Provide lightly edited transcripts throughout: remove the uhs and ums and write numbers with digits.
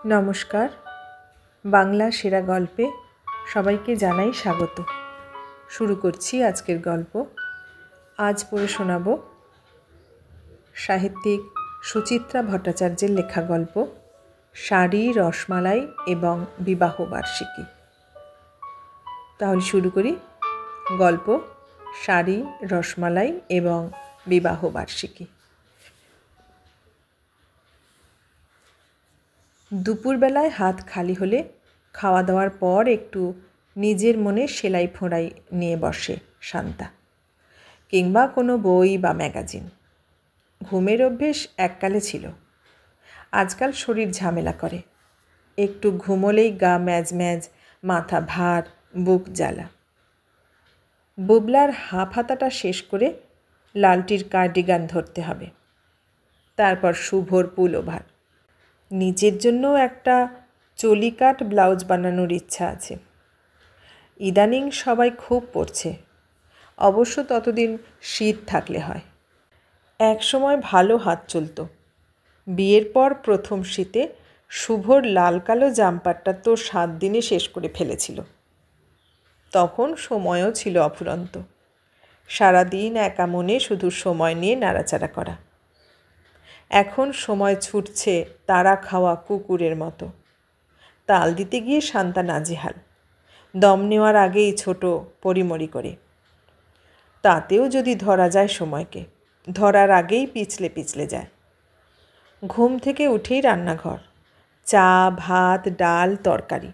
নমস্কার। বাংলা সেরা গল্পে সবাইকে জানাই স্বাগত। শুরু করছি আজকের গল্প। আজ পড়ে শোনাব সাহিত্যিক সুচিত্রা ভট্টাচার্যের লেখা গল্প শাড়ি, রসমালাই এবং বিবাহবার্ষিকী। তাহলে শুরু করি। গল্প শাড়ি, রসমালাই এবং বিবাহবার্ষিকী। দুপুরবেলায় হাত খালি হলে খাওয়া দাওয়ার পর একটু নিজের মনে সেলাই ফোঁড়াই নিয়ে বসে শান্তা, কিংবা কোনো বই বা ম্যাগাজিন। ঘুমের অভ্যেস এককালে ছিল, আজকাল শরীর ঝামেলা করে। একটু ঘুমোলেই গা ম্যাজ ম্যাজ, মাথা ভার, বুক জ্বালা। বুবলার হাফ হাতাটা শেষ করে লালটির কার্ডিগান ধরতে হবে, তারপর শুভর পুলওভার। নিজের জন্য একটা চলিকাট ব্লাউজ বানানোর ইচ্ছা আছে। ইদানিং সবাই খুব পরছে, অবশ্য ততদিন শীত থাকলে হয়। এক সময় ভালো হাত চলত। বিয়ের পর প্রথম শীতে শুভর লাল কালো জাম্পারটা তো 7 দিনে শেষ করে ফেলেছিল। তখন সময়ও ছিল অফুরন্ত। সারাদিন একা মনে শুধু সময় নিয়ে নাড়াচাড়া করা। এখন সময় ছুটছে তারা খাওয়া কুকুরের মতো। তাল দিতে গিয়ে শান্তা নাজেহাল, দম নেওয়ার আগেই ছোট পরিমরি করে। তাতেও যদি ধরা যায় সময়কে, ধরার আগেই পিছলে পিছলে যায়। ঘুম থেকে উঠেই রান্নাঘর, চা, ভাত, ডাল, তরকারি।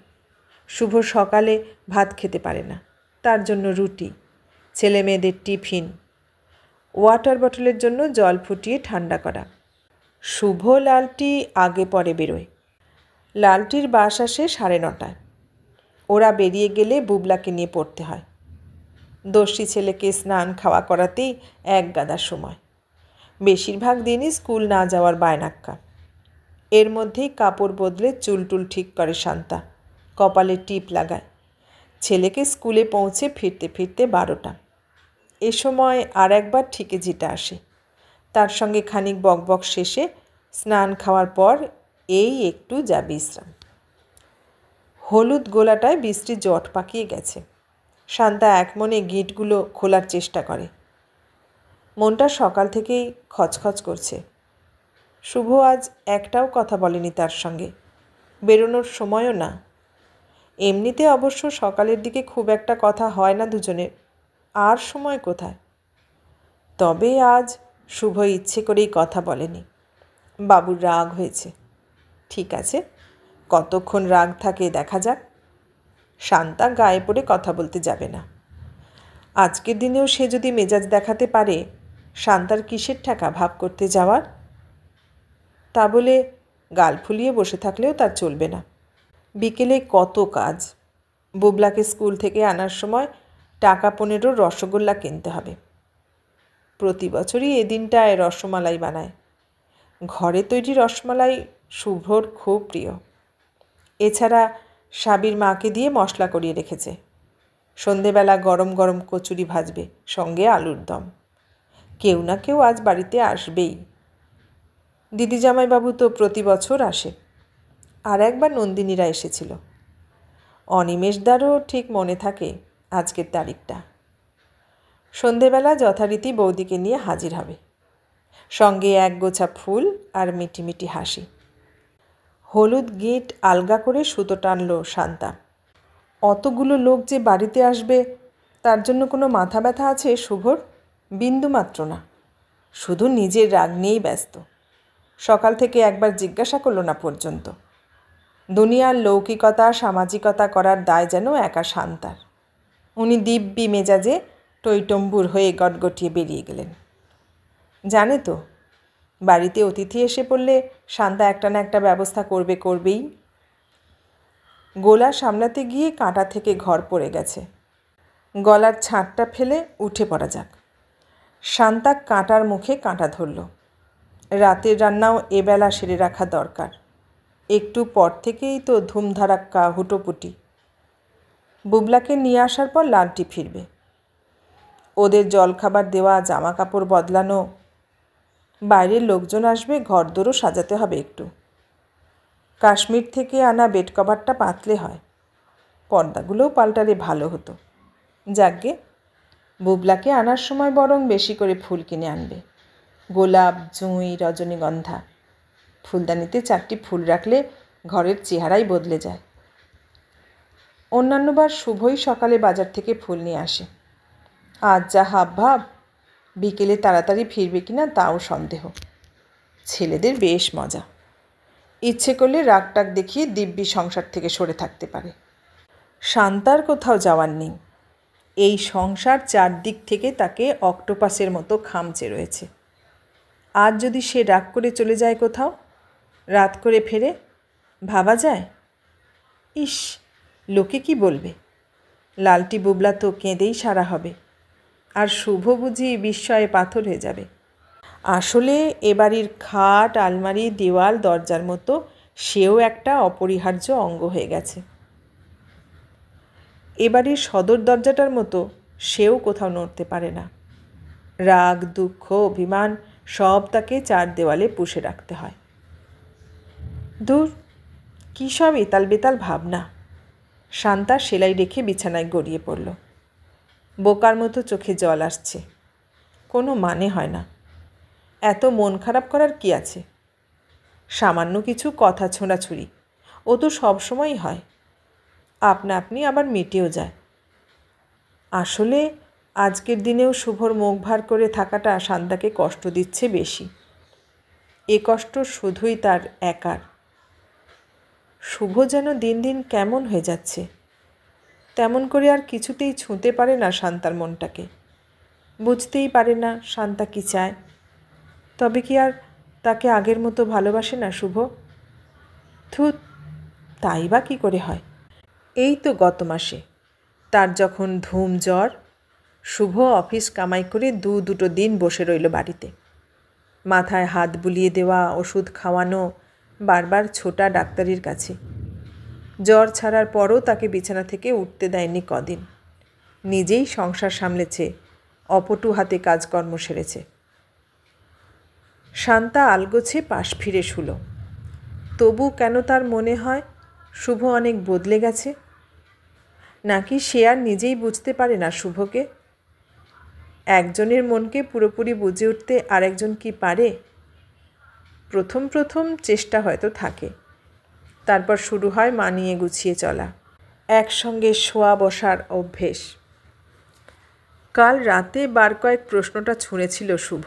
শুভ সকালে ভাত খেতে পারে না, তার জন্য রুটি, ছেলে মেয়েদের টিফিন, ওয়াটার বটলের জন্য জল ফুটিয়ে ঠান্ডা করা। শুভ লালটি আগে পরে বেরোয়। লালটির বাস আসে 9:30। ওরা বেরিয়ে গেলে বুবলাকে নিয়ে পড়তে হয়। দস্যি ছেলেকে স্নান খাওয়া করাতেই এক গাদা সময়। বেশিরভাগ দিনই স্কুল না যাওয়ার বায়নাক্কা। এর মধ্যেই কাপড় বদলে চুলটুল ঠিক করে শান্তা, কপালে টিপ লাগায়। ছেলেকে স্কুলে পৌঁছে ফিরতে ফিরতে 12টা। এ সময় আর একবার ঠিকে জিটা আসে। তার সঙ্গে খানিক বকবক শেষে স্নান খাওয়ার পর এই একটু যা বিশ্রাম। হলুদ গোলাটায় বৃষ্টি জট পাকিয়ে গেছে। শান্তা এক মনে গিঁটগুলো খোলার চেষ্টা করে। মনটা সকাল থেকেই খচখচ করছে। শুভ আজ একটাও কথা বলেনি তার সঙ্গে, বেরোনোর সময়ও না। এমনিতে অবশ্য সকালের দিকে খুব একটা কথা হয় না দুজনের, আর সময় কোথায়। তবে আজ শুভ ইচ্ছে করেই কথা বলেনি। বাবুর রাগ হয়েছে। ঠিক আছে, কতক্ষণ রাগ থাকে দেখা যাক। শান্তা গায়ে পড়ে কথা বলতে যাবে না। আজকের দিনেও সে যদি মেজাজ দেখাতে পারে, শান্তার কিসের ঠেকা ভাব করতে যাওয়ার? তা বলে গাল ফুলিয়ে বসে থাকলেও তার চলবে না। বিকেলে কত কাজ। বুবলাকে স্কুল থেকে আনার সময় টাকা 15 রসগোল্লা কিনতে হবে। প্রতি বছরই এ দিনটায় রসমালাই বানায়। ঘরে তৈরি রসমালাই শুভর খুব প্রিয়। এছাড়া সাবির মাকে দিয়ে মশলা করিয়ে রেখেছে। সন্ধেবেলা গরম গরম কচুরি ভাজবে, সঙ্গে আলুর দম। কেউ না কেউ আজ বাড়িতে আসবেই। দিদি জামাইবাবু তো প্রতি বছর আসে। আর একবার নন্দিনীরা এসেছিল। অনিমেষদারও ঠিক মনে থাকে আজকের তারিখটা। সন্ধেবেলা যথারীতি বৌদিকে নিয়ে হাজির হবে, সঙ্গে এক গোছা ফুল আর মিটি মিটি হাসি। হলুদ গিঁট আলগা করে সুতো টানল শান্তা। অতগুলো লোক যে বাড়িতে আসবে তার জন্য কোনো মাথা ব্যথা আছে শুভর? বিন্দুমাত্র না। শুধু নিজের রাগ নিয়েই ব্যস্ত। সকাল থেকে একবার জিজ্ঞাসা করল না পর্যন্ত। দুনিয়ার লৌকিকতা সামাজিকতা করার দায় যেন একা শান্তার। উনি দিব্যি মেজাজে টইটম্বুর হয়ে গটগটিয়ে বেরিয়ে গেলেন। জানে তো, বাড়িতে অতিথি এসে পড়লে শান্তা একটা না একটা ব্যবস্থা করবেই। গোলা সামলাতে গিয়ে কাঁটা থেকে ঘর পড়ে গেছে। গলার ছাঁটটা ফেলে উঠে পড়া যাক। শান্তা কাঁটার মুখে কাঁটা ধরল। রাতের রান্নাও এবেলা সেরে রাখা দরকার। একটু পর থেকেই তো ধুমধারাক্কা হুটোপুটি। বুবলাকে নিয়ে আসার পর লালটি ফিরবে। ওদের জলখাবার দেওয়া, জামা কাপড় বদলানো, বাইরের লোকজন আসবে, ঘরদোরও সাজাতে হবে একটু। কাশ্মীর থেকে আনা বেড কভারটা পাতলে হয়, পর্দাগুলোও পাল্টালে ভালো হতো। যাকগে, বুবলাকে আনার সময় বরং বেশি করে ফুল কিনে আনবে, গোলাপ, জুঁই, রজনীগন্ধা। ফুলদানিতে 4টি ফুল রাখলে ঘরের চেহারাই বদলে যায়। অন্যান্যবার শুভই সকালে বাজার থেকে ফুল নিয়ে আসে। আজ যা হাবভাব, বিকেলে তাড়াতাড়ি ফিরবে কিনা তাও সন্দেহ। ছেলেদের বেশ মজা, ইচ্ছে করলে রাগটাগ দেখিয়ে দিব্যি সংসার থেকে সরে থাকতে পারে। শান্তার কোথাও যাওয়ার নেই। এই সংসার চারদিক থেকে তাকে অক্টোপাসের মতো খামচে রয়েছে। আজ যদি সে রাগ করে চলে যায় কোথাও, রাত করে ফেরে, ভাবা যায়? ইস, লোকে কি বলবে? লালটি বুবলা তো কেঁদেই সারা হবে, আর শুভ বুঝি বিস্ময়ে পাথর হয়ে যাবে। আসলে এ বাড়ির খাট, আলমারি, দেওয়াল, দরজার মতো সেও একটা অপরিহার্য অঙ্গ হয়ে গেছে। এ বাড়ির সদর দরজাটার মতো সেও কোথাও নড়তে পারে না। রাগ, দুঃখ, অভিমান সব তাকে 4 দেওয়ালে পুষে রাখতে হয়। দূর, কী সব এতাল বেতাল ভাবনা। শান্তা সেলাই রেখে বিছানায় গড়িয়ে পড়ল। বোকার মতো চোখে জল আসছে। কোনো মানে হয় না। এত মন খারাপ করার কি আছে? সামান্য কিছু কথা ছোঁড়াছুড়ি, ও তো সবসময়ই হয়, আপনা আপনি আবার মিটেও যায়। আসলে আজকের দিনেও শুভর মুখ ভার করে থাকাটা শান্তাকে কষ্ট দিচ্ছে বেশি। এ কষ্ট শুধুই তার একার। শুভ যেন দিন দিন কেমন হয়ে যাচ্ছে, তেমন করে আর কিছুতেই ছুঁতে পারে না শান্তার মনটাকে। বুঝতেই পারে না শান্তা কি চায়। তবে কি আর তাকে আগের মতো ভালোবাসে না শুভ? থুত, তাই বা কী করে হয়? এই তো গত মাসে তার যখন ধুম জ্বর, শুভ অফিস কামাই করে দুটো দিন বসে রইল বাড়িতে। মাথায় হাত বুলিয়ে দেওয়া, ওষুধ খাওয়ানো, বারবার ছোটা ডাক্তারির কাছে। জ্বর ছাড়ার পরও তাকে বিছানা থেকে উঠতে দেয়নি কদিন। নিজেই সংসার সামলেছে, অপটু হাতে কাজকর্ম সেরেছে। শান্তা আলগোছে পাশ ফিরে শুলো। তবু কেন তার মনে হয় শুভ অনেক বদলে গেছে? নাকি সে আর নিজেই বুঝতে পারে না শুভকে? একজনের মনকে পুরোপুরি বুঝে উঠতে আরেকজন কি পারে? প্রথম প্রথম চেষ্টা হয়তো থাকে, তারপর শুরু হয় মানিয়ে গুছিয়ে চলা, একসঙ্গে শোয়া বসার অভ্যেস। কাল রাতে বার কয়েক প্রশ্নটা ছুঁড়েছিল শুভ।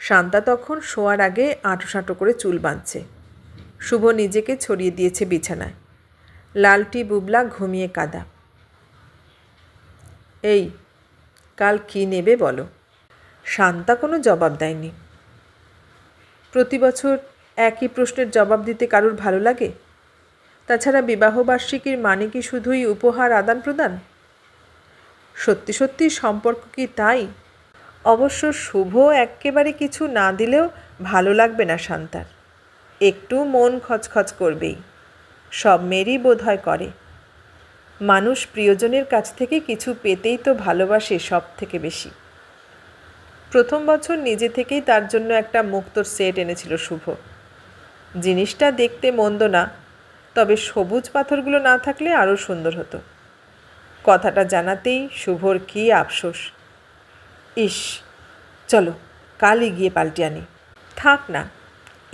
শান্তা তখন শোয়ার আগে আঁটোসাঁটো করে চুল বাঁধছে। শুভ নিজেকে ছড়িয়ে দিয়েছে বিছানায়। লালটি বুবলা ঘুমিয়ে কাদা। এই, কাল কি নেবে বলো? শান্তা কোনো জবাব দেয়নি। প্রতি বছর একই প্রশ্নের জবাব দিতে কারুর ভালো লাগে? তাছাড়া বিবাহবার্ষিকীর মানে কি শুধুই উপহার আদান প্রদান? সত্যি সত্যি সম্পর্ক কি তাই? অবশ্য শুভ একেবারে কিছু না দিলেও ভালো লাগবে না শান্তার। একটু মন খচখচ করবেই। সব মেয়েরই বোধহয় করে। মানুষ প্রিয়জনের কাছ থেকে কিছু পেতেই তো ভালোবাসে সব থেকে বেশি। প্রথম বছর নিজে থেকেই তার জন্য একটা মুক্তোর সেট এনেছিল শুভ। জিনিসটা দেখতে মন্দ না, তবে সবুজ পাথরগুলো না থাকলে আরও সুন্দর হতো। কথাটা জানাতেই শুভর কী আফসোস। ইস, চলো কালই গিয়ে পাল্টে আনি। থাক না,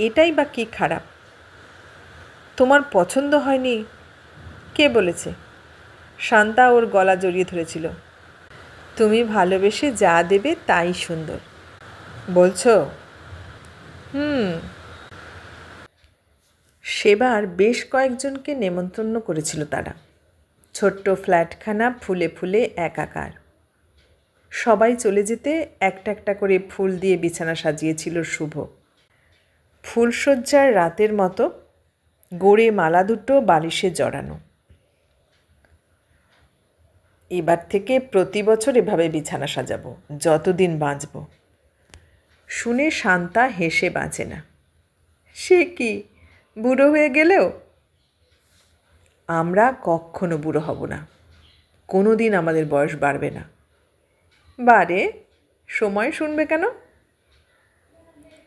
এটাই বা কী খারাপ? তোমার পছন্দ হয়নি? কে বলেছে? শান্তা ওর গলা জড়িয়ে ধরেছিল। তুমি ভালোবেসে যা দেবে তাই সুন্দর বলছো? সেবার বেশ কয়েকজনকে নেমন্তন্ন করেছিল তারা। ছোট্ট ফ্ল্যাটখানা ফুলে ফুলে একাকার। সবাই চলে যেতে একটা একটা করে ফুল দিয়ে বিছানা সাজিয়েছিল শুভ। ফুলশয্যার রাতের মতো গোড়ে মালা দুটো বালিশে জড়ানো। এবার থেকে প্রতি বছর এভাবে বিছানা সাজাবো, যতদিন বাঁচব। শুনে শান্তা হেসে বাঁচে না। সে কি, বুড়ো হয়ে গেলেও? আমরা কখনো বুড়ো হব না, কোনো দিন আমাদের বয়স বাড়বে না। বারে, সময় শুনবে কেন?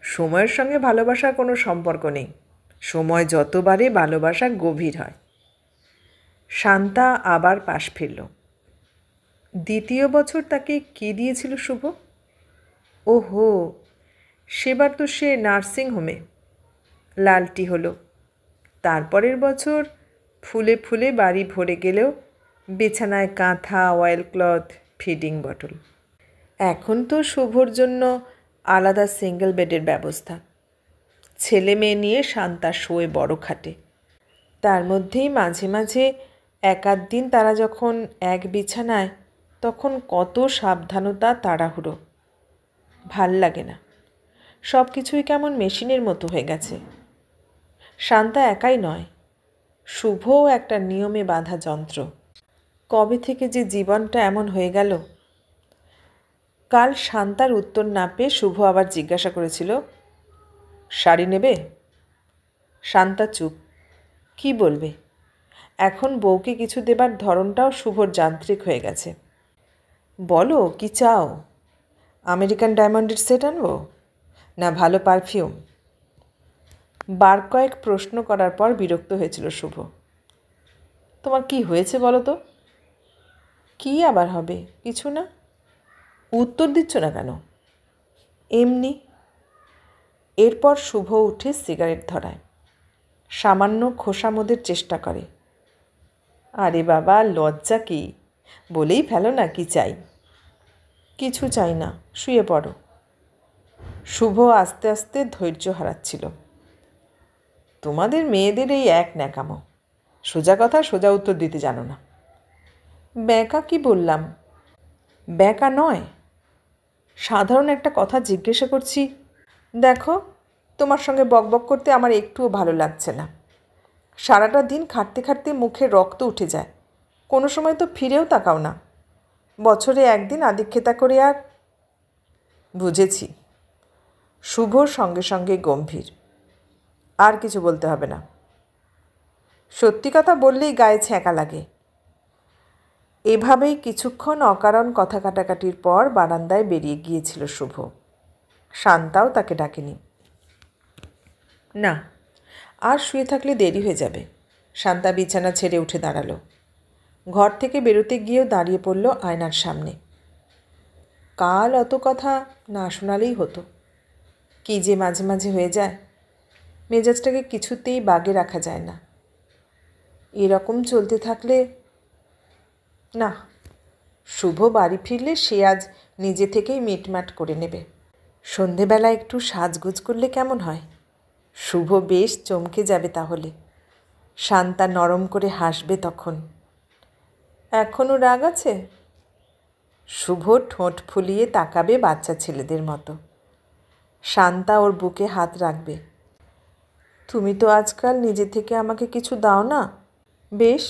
সময়ের সঙ্গে ভালোবাসার কোনো সম্পর্ক নেই। সময় যত বাড়ে ভালোবাসা গভীর হয়। শান্তা আবার পাশ ফিরল। দ্বিতীয় বছর তাকে কী দিয়েছিল শুভ? ওহো, সেবার তো সে নার্সিং হোমে। লালটি হলো। তারপরের বছর ফুলে ফুলে বাড়ি ভরে গেলেও বিছানায় কাঁথা, অয়েল ক্লথ, ফিডিং বটল। এখন তো শুভর জন্য আলাদা সিঙ্গেল বেডের ব্যবস্থা। ছেলে মেয়ে নিয়ে শান্তা শোয় বড় খাটে। তার মধ্যেই মাঝে মাঝে এক আধ দিন তারা যখন এক বিছানায়, তখন কত সাবধানতা, তাড়াহুড়ো। ভাল লাগে না। সব কিছুই কেমন মেশিনের মতো হয়ে গেছে। শান্তা একাই নয়, শুভও একটা নিয়মে বাঁধা যন্ত্র। কবে থেকে যে জীবনটা এমন হয়ে গেল। কাল শান্তার উত্তর না পেয়ে শুভ আবার জিজ্ঞাসা করেছিল, শাড়ি নেবে? শান্তা চুপ। কি বলবে? এখন বউকে কিছু দেবার ধরনটাও শুভর যান্ত্রিক হয়ে গেছে। বলো, কি চাও? আমেরিকান ডায়মন্ডের সেট আনবো, না ভালো পারফিউম? বার কয়েক প্রশ্ন করার পর বিরক্ত হয়েছিল শুভ। তোমার কি হয়েছে বলো তো? কি আবার হবে? কিছু না। উত্তর দিচ্ছ না কেন? এমনি। এরপর শুভ উঠে সিগারেট ধরায়, সামান্য খোসামোদের চেষ্টা করে। আরে বাবা, লজ্জা কি? বলেই ফেলো না কি চাই। কিছু চাই না, শুয়ে পড়ো। শুভ আস্তে আস্তে ধৈর্য হারাচ্ছিল। তোমাদের মেয়েদের এই এক ন্যাকামো, সোজা কথা সোজা উত্তর দিতে জানো না। ব্যাকা কি বললাম? ব্যাকা নয়, সাধারণ একটা কথা জিজ্ঞাসা করছি। দেখো, তোমার সঙ্গে বকবক করতে আমার একটুও ভালো লাগছে না। সারাটা দিন খাটতে খাটতে মুখে রক্ত উঠে যায়, কোনো সময় তো ফিরেও তাকাও না। বছরে একদিন আদিক্ষেতা করে আর। বুঝেছি। শুভর সঙ্গে সঙ্গে গম্ভীর। আর কিছু বলতে হবে না। সত্যি কথা বললেই গায়ে ছ্যাঁকা লাগে। এভাবেই কিছুক্ষণ অকারণ কথা কাটাকাটির পর বারান্দায় বেরিয়ে গিয়েছিল শুভ। শান্তাও তাকে ডাকেনি। না, আর শুয়ে থাকলে দেরি হয়ে যাবে। শান্তা বিছানা ছেড়ে উঠে দাঁড়ালো। ঘর থেকে বেরোতে গিয়েও দাঁড়িয়ে পড়ল আয়নার সামনে। কাল অত কথা না শোনালেই হতো। কী যে মাঝে মাঝে হয়ে যায়, মেজাজটাকে কিছুতেই বাগে রাখা যায় না। এরকম চলতে থাকলে না, শুভ বাড়ি ফিরলে সে আজ নিজে থেকেই মিটমাট করে নেবে। সন্ধেবেলা একটু সাজগোজ করলে কেমন হয়? শুভ বেশ চমকে যাবে তাহলে। শান্তা নরম করে হাসবে তখন। এখনও রাগ আছে? শুভ ঠোঁট ফুলিয়ে তাকাবে বাচ্চা ছেলেদের মতো। শান্তা ওর বুকে হাত রাখবে। তুমি তো আজকাল নিজে থেকে আমাকে কিছু দাও না। বেশ,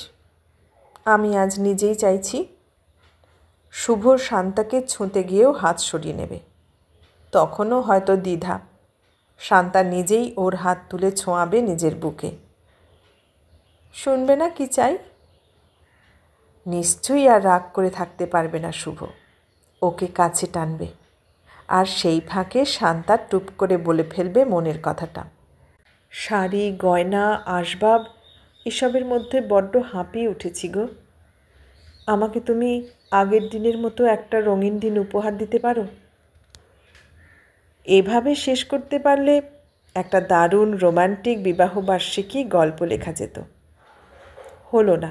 আমি আজ নিজেই চাইছি। শুভ শান্তাকে ছুঁতে গিয়েও হাত সরিয়ে নেবে। তখনও হয়তো দ্বিধা। শান্তা নিজেই ওর হাত তুলে ছোঁয়াবে নিজের বুকে। শুনবে না কি চাই? নিশ্চয়ই আর রাগ করে থাকতে পারবে না শুভ। ওকে কাছে টানবে, আর সেই ফাঁকে শান্তা টুপ করে বলে ফেলবে মনের কথাটা। শাড়ি, গয়না, আসবাব এসবের মধ্যে বড্ড হাঁপিয়ে উঠেছি গো। আমাকে তুমি আগের দিনের মতো একটা রঙিন দিন উপহার দিতে পারো? এভাবে শেষ করতে পারলে একটা দারুণ রোমান্টিক বিবাহবার্ষিকী গল্প লেখা যেত। হলো না।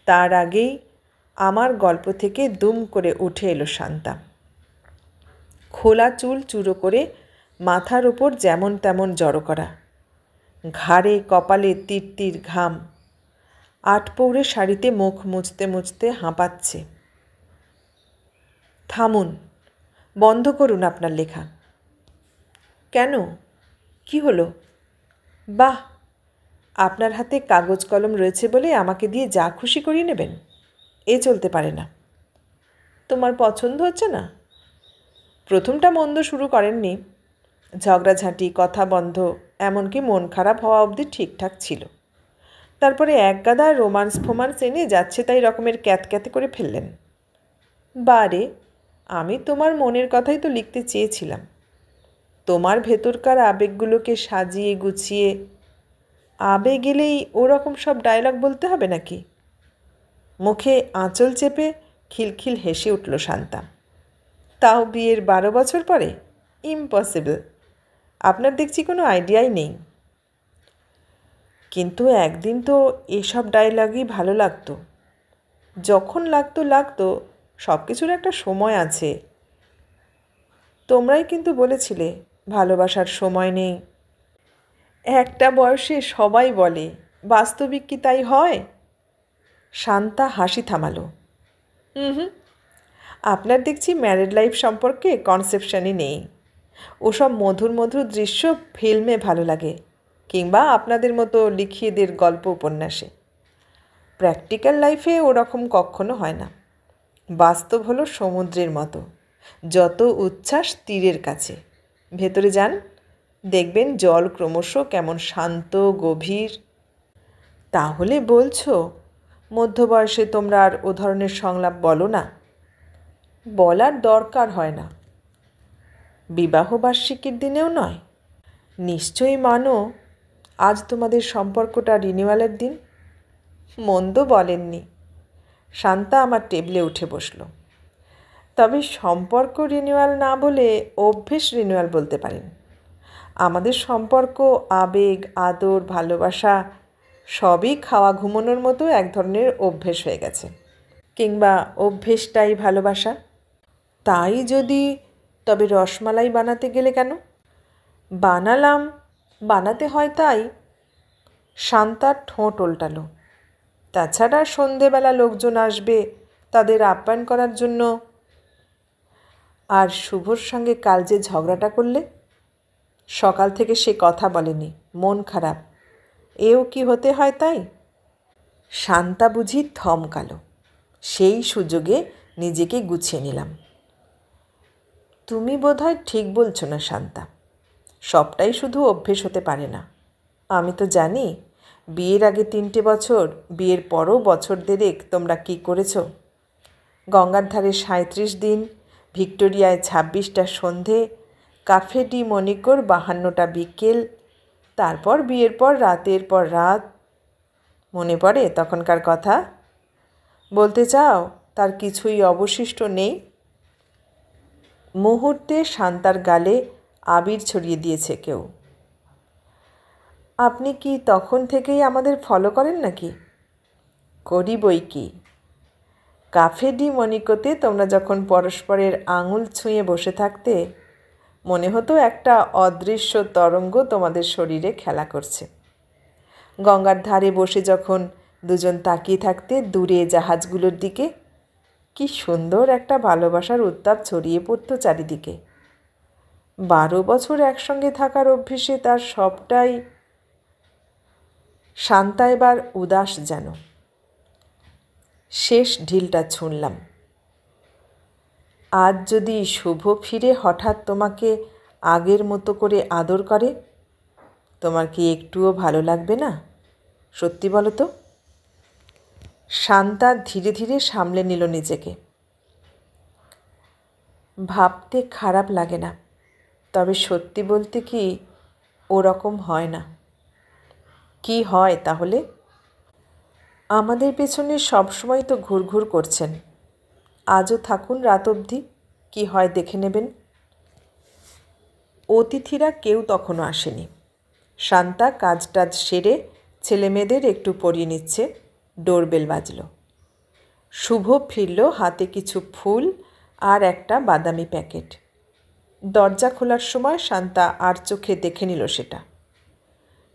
তার আগেই আমার গল্প থেকে দুম করে উঠে এলো শান্তা। খোলা চুল চুরো করে মাথার ওপর যেমন তেমন জড়ো করা, ঘাড়ে কপালে তীর তীর ঘাম, আটপৌরে শাড়িতে মুখ মুছতে মুছতে হাঁপাচ্ছে। থামুন, বন্ধ করুন আপনার লেখা। কেন? কি হলো? বাহ, আপনার হাতে কাগজ কলম রয়েছে বলে আমাকে দিয়ে যা খুশি করিয়ে নেবেন? এ চলতে পারে না। তোমার পছন্দ হচ্ছে না? প্রথমটা মন্দ শুরু করেননি। ঝগড়াঝাঁটি, কথা বন্ধ, এমনকি মন খারাপ হওয়া অবধি ঠিকঠাক ছিল। তারপরে একগাদা রোমান্স ফোমান্স এনে যাচ্ছে তাই রকমের ক্যাতক্যাতে করে ফেললেন। বারে, আমি তোমার মনের কথাই তো লিখতে চেয়েছিলাম। তোমার ভেতরকার আবেগগুলোকে সাজিয়ে গুছিয়ে আবে গেলেই ওরকম সব ডায়লগ বলতে হবে নাকি? মুখে আঁচল চেপে খিলখিল হেসে উঠল শান্তা। তাও বিয়ের 12 বছর পরে? ইম্পসিবল। আপনার দেখছি কোনো আইডিয়াই নেই। কিন্তু একদিন তো এসব ডায়লগই ভালো লাগতো। যখন লাগতো সব কিছুর একটা সময় আছে। তোমরাই কিন্তু বলেছিলে ভালোবাসার সময় নেই। একটা বয়সে সবাই বলে, বাস্তবিক কি তাই হয়? শান্তা হাসি থামালো। হুম, আপনার দেখছি ম্যারিড লাইফ সম্পর্কে কনসেপশনই নেই। ওসব মধুর মধুর দৃশ্য ফিল্মে ভালো লাগে, কিংবা আপনাদের মতো লিখিয়েদের গল্প উপন্যাসে। প্র্যাকটিক্যাল লাইফে ওরকম কখনো হয় না। বাস্তব হলো সমুদ্রের মতো, যত উচ্ছ্বাস তীরের কাছে। ভেতরে যান, দেখবেন জল ক্রমশ কেমন শান্ত গভীর। তাহলে বলছো মধ্যবয়সে তোমরা আর ও ধরনের সংলাপ বলো না? বলার দরকার হয় না। বিবাহবার্ষিকীর দিনেও নয়? নিশ্চয়ই মানো আজ তোমাদের সম্পর্কটা রিনিউয়ালের দিন। মন্দ বলেননি। শান্তা আমার টেবিলে উঠে বসল। তবে সম্পর্ক রিনিউয়াল না বলে অভ্যেস রিনিউয়াল বলতে পারেন। আমাদের সম্পর্ক আবেগ, আদর, ভালোবাসা সবই খাওয়া ঘুমানোর মতো এক ধরনের অভ্যেস হয়ে গেছে। কিংবা অভ্যেসটাই ভালোবাসা। তাই যদি, তবে রসমালাই বানাতে গেলে কেন? বানালাম, বানাতে হয় তাই। শান্তার ঠোঁট ওল্টালো। তাছাড়া সন্ধেবেলা লোকজন আসবে, তাদের আপ্যায়ন করার জন্য। আর শুভর সঙ্গে কাল যে ঝগড়াটা করলে, সকাল থেকে সে কথা বলেনি, মন খারাপ। এও কি হতে হয় তাই? শান্তা বুঝি থমকালো। সেই সুযোগে নিজেকে গুছিয়ে নিলাম। তুমি বোধহয় ঠিক বলছো না শান্তা। সবটাই শুধু অভ্যেস হতে পারে না। আমি তো জানি বিয়ের আগে 3টে বছর, বিয়ের পরও বছর দেড়েক তোমরা কী করেছ। গঙ্গার ধারে 37 দিন, ভিক্টোরিয়ায় 26টা সন্ধে, কাফে ডি মনিকোর 52টা বিকেল, তারপর বিয়ের পর রাতের পর রাত। মনে পড়ে তখনকার কথা? বলতে চাও তার কিছুই অবশিষ্ট নেই? মুহূর্তে শান্তার গালে আবির ছড়িয়ে দিয়েছে কেউ। আপনি কি তখন থেকেই আমাদের ফলো করেন নাকি? করি বই কি। কাফে ডি মনিকোতে তোমরা যখন পরস্পরের আঙুল ছুঁয়ে বসে থাকতে, মনে হতো একটা অদৃশ্য তরঙ্গ তোমাদের শরীরে খেলা করছে। গঙ্গার ধারে বসে যখন দুজন তাকিয়ে থাকতে দূরে জাহাজগুলোর দিকে, কি সুন্দর একটা ভালোবাসার উত্তাপ ছড়িয়ে পড়তো চারিদিকে। 12 বছর একসঙ্গে থাকার অভ্যেসে তার সবটাই। শান্তা এবার উদাস যেন। শেষ ঢিলটা ছুঁড়লাম। আজ যদি শুভ ফিরে হঠাৎ তোমাকে আগের মতো করে আদর করে, তোমার কি একটুও ভালো লাগবে না? সত্যি বলো তো। শান্তা ধীরে ধীরে সামলে নিল নিজেকে। ভাবতে খারাপ লাগে না, তবে সত্যি বলতে কি ওরকম হয় না। কি হয় তাহলে? আমাদের পেছনে সবসময় তো ঘুরঘুর করছেন। আজও থাকুন রাত অবধি, কি হয় দেখে নেবেন। অতিথিরা কেউ তখনও আসেনি। শান্তা কাজটাজ সেরে ছেলেমেয়েদের একটু পরিয়ে নিচ্ছে। ডোরবেল বাজল। শুভ ফিরল হাতে কিছু ফুল আর একটা বাদামি প্যাকেট। দরজা খোলার সময় শান্তা আর চোখে দেখে নিল সেটা।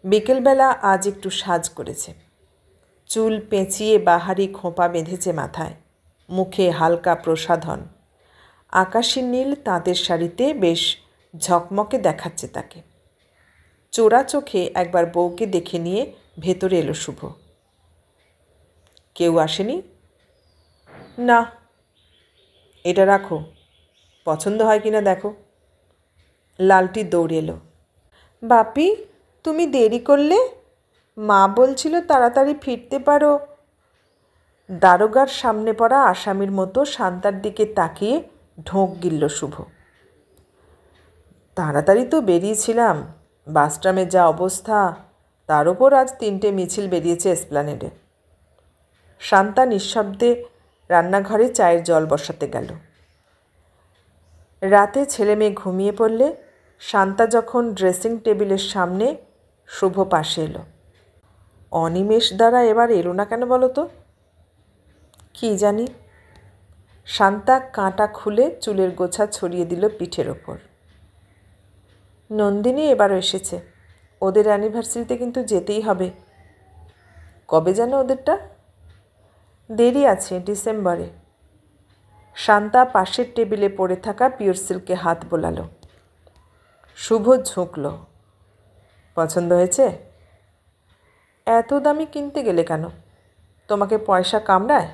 বিকেলবেলা আজ একটু সাজ করেছে। চুল পেঁচিয়ে বাহারি খোঁপা বেঁধেছে মাথায়, মুখে হালকা প্রসাধন। আকাশি নীল তাঁতের শাড়িতে বেশ ঝকমকে দেখাচ্ছে তাকে। চোরা চোখে একবার বউকে দেখে নিয়ে ভেতরে এলো শুভ। কেউ আসেনি? না। এটা রাখো, পছন্দ হয় কিনা দেখো। লালটি দৌড় এলো। বাপি, তুমি দেরি করলে? মা বলছিল তাড়াতাড়ি ফিরতে পারো। দারোগার সামনে পড়া আসামির মতো শান্তার দিকে তাকিয়ে ঢোক গিলল শুভ। তাড়াতাড়ি তো বেরিয়েছিলাম, বাসট্রামে যা অবস্থা, তার ওপর আজ 3টে মিছিল বেরিয়েছে এসপ্ল্যানেডে। শান্তা নিঃশব্দে রান্নাঘরে চায়ের জল বসাতে গেল। রাতে ছেলে মেয়ে ঘুমিয়ে পড়লে শান্তা যখন ড্রেসিং টেবিলের সামনে, শুভ পাশে এলো। অনিমেষ দ্বারা এবার এলো না কেন বলো তো? কী জানি। শান্তা কাঁটা খুলে চুলের গোছা ছড়িয়ে দিল পিঠের ওপর। নন্দিনী এবারও এসেছে। ওদের অ্যানিভার্সারিতে কিন্তু যেতেই হবে। কবে যেন ওদেরটা? দেরি আছে, ডিসেম্বরে। শান্তা পাশের টেবিলে পড়ে থাকা পিওর সিল্কে হাত বোলালো। শুভ ঝুঁকল। পছন্দ হয়েছে? এত দামি কিনতে গেলে কেন? তোমাকে পয়সা কামড়ায়?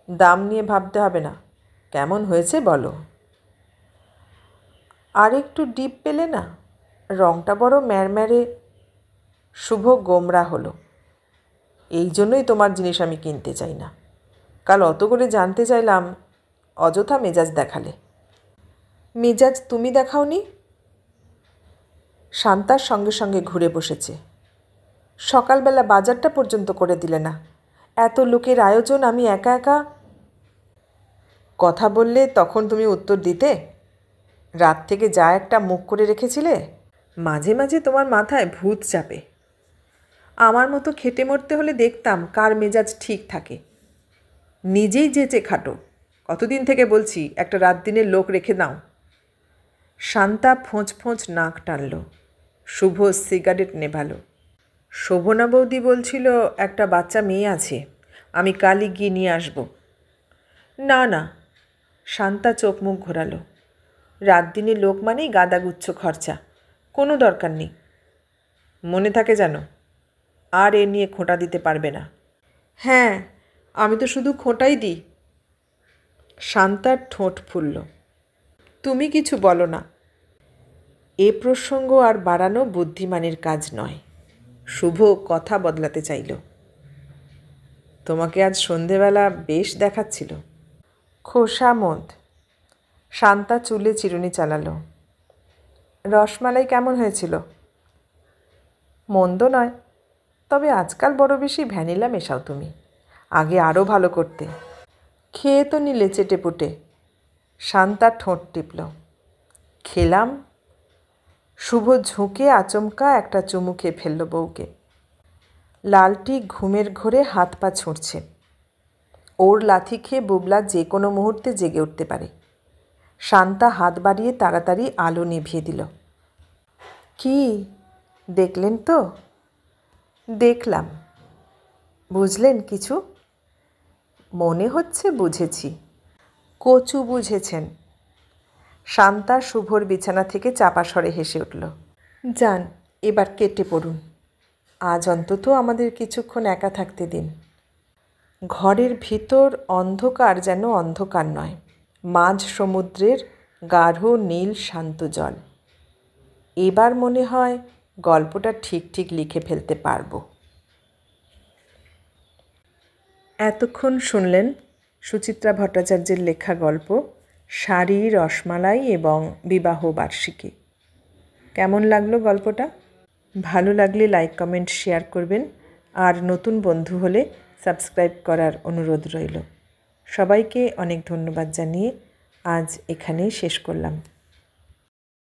দাম নিয়ে ভাবতে হবে না, কেমন হয়েছে বলো। আর একটু ডিপ পেলে না? রঙটা বড় ম্যারম্যারে। শুভ গোমরা হলো। এই জন্যই তোমার জিনিস আমি কিনতে চাই না। কাল অত করে জানতে চাইলাম, অযথা মেজাজ দেখালে। মেজাজ তুমি দেখাওনি? শান্তার সঙ্গে সঙ্গে ঘুরে বসেছে। সকালবেলা বাজারটা পর্যন্ত করে দিলে না। এত লোকের আয়োজন আমি একা একা। কথা বললে তখন তুমি উত্তর দিতে? রাত থেকে যা একটা মুখ করে রেখেছিলে। মাঝে মাঝে তোমার মাথায় ভূত চাপে। আমার মতো খেটে মরতে হলে দেখতাম কার মেজাজ ঠিক থাকে। নিজেই যেচে খাটো। কতদিন থেকে বলছি একটা রাত দিনের লোক রেখে দাও। শান্তা ফোঁচ ফোঁচ নাক টানল। শুভ সিগারেট নেভালো। শোভনা বৌদি বলছিল একটা বাচ্চা মেয়ে আছে, আমি কালই গিয়ে নিয়ে আসব। না না, শান্তা চোখ মুখ ঘোরালো। রাত দিনে লোক মানেই গাদাগুচ্ছ খরচা, কোনো দরকার নেই। মনে থাকে যেন, আর এ নিয়ে খোঁটা দিতে পারবে না। হ্যাঁ, আমি তো শুধু খোঁটাই দিই। শান্তার ঠোঁট ফুলল। তুমি কিছু বলো না। এ প্রসঙ্গ আর বাড়ানো বুদ্ধিমানের কাজ নয়। শুভ কথা বদলাতে চাইল। তোমাকে আজ সন্ধেবেলা বেশ দেখাচ্ছিল। খোসামত। শান্তা চুলে চিরুনি চালালো। রসমালাই কেমন হয়েছিল? মন্দ নয়, তবে আজকাল বড় বেশি ভ্যানিলা মেশাও তুমি। আগে আরও ভালো করতে। খেয়ে তো নিলে চেটেপুটে। শান্তা ঠোঁট টিপল। খেলাম। শুভ ঝুঁকে আচমকা একটা চুমু খেয়ে ফেলল বউকে। লালটি ঘুমের ঘোরে হাত পা ছুঁড়ছে। ওর লাথি খেয়ে বুবলা যে কোনো মুহূর্তে জেগে উঠতে পারে। শান্তা হাত বাড়িয়ে তাড়াতাড়ি আলো নিভিয়ে দিল। কি দেখলেন তো? দেখলাম। বুঝলেন কিছু? মনে হচ্ছে বুঝেছি। কচু বুঝেছেন। শান্তা শুভর বিছানা থেকে চাপা স্বরে হেসে উঠল। যান, এবার কেটে পড়ুন। আজ অন্তত আমাদের কিছুক্ষণ একা থাকতে দিন। ঘরের ভিতর অন্ধকার যেন অন্ধকার নয়, মাঝ সমুদ্রের গাঢ় নীল শান্ত জল। এবার মনে হয় গল্পটা ঠিক ঠিক লিখে ফেলতে পারব। এতক্ষণ শুনলেন সুচিত্রা ভট্টাচার্যের লেখা গল্প শাড়ি, রসমালাই এবং বিবাহ বার্ষিকী। কেমন লাগলো গল্পটা? ভালো লাগলে লাইক, কমেন্ট, শেয়ার করবেন। আর নতুন বন্ধু হলে সাবস্ক্রাইব করার অনুরোধ রইল। সবাইকে অনেক ধন্যবাদ জানিয়ে আজ এখানেই শেষ করলাম।